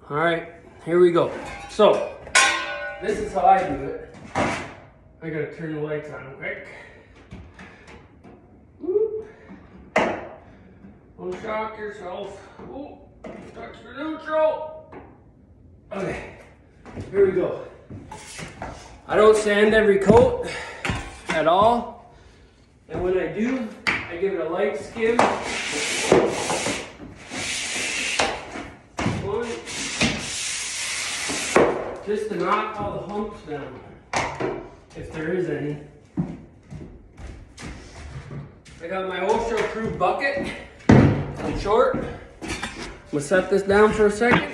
All right, here we go. So, this is how I do it. I gotta turn the lights on quick. Whoop. Don't shock yourself. Whoop. Touch the neutral. Okay, here we go. I don't sand every coat at all. And when I do, I give it a light skim. One. Just to knock all the humps down, if there is any. I got my OSHA approved bucket. I'm short. I'm gonna set this down for a second.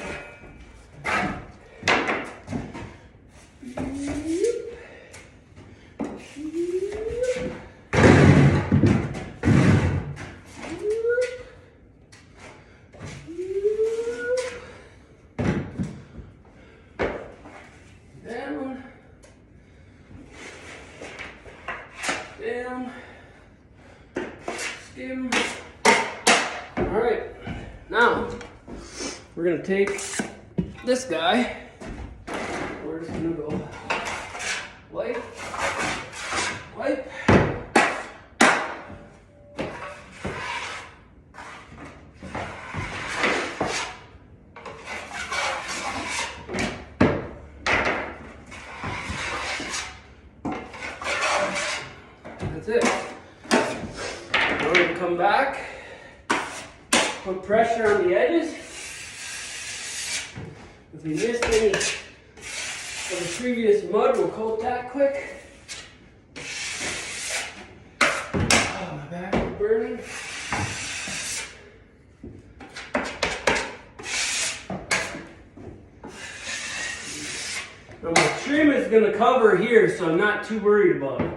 Down, skim. All right, now we're gonna take this guy. Where's it gonna go? Wipe, wipe. That's it. Now we're gonna come back, put pressure on the edges. If we missed any of the previous mud, we'll coat that quick. Oh, my back is burning. Now my trim is gonna cover here, so I'm not too worried about it.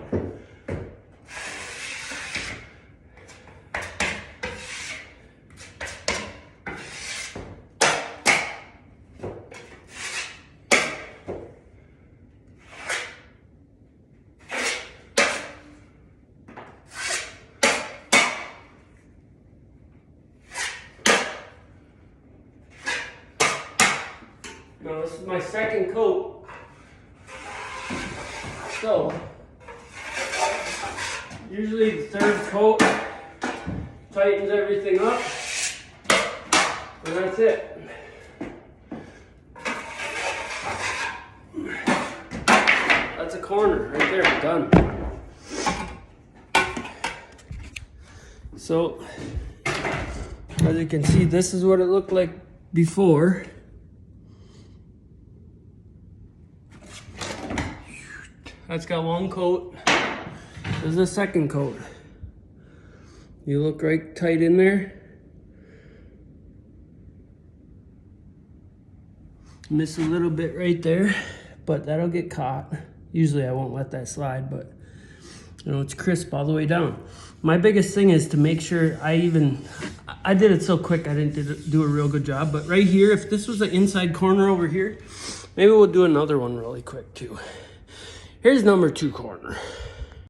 Now this is my second coat. So, usually the third coat tightens everything up, and that's it. That's a corner right there, done. So, as you can see, this is what it looked like before. That's got one coat. This is the second coat. You look right tight in there. Miss a little bit right there, but that'll get caught. Usually I won't let that slide, but you know, it's crisp all the way down. My biggest thing is to make sure I did it so quick I didn't do a real good job, but right here, if this was the inside corner over here, maybe we'll do another one really quick too. Here's number 2 corner.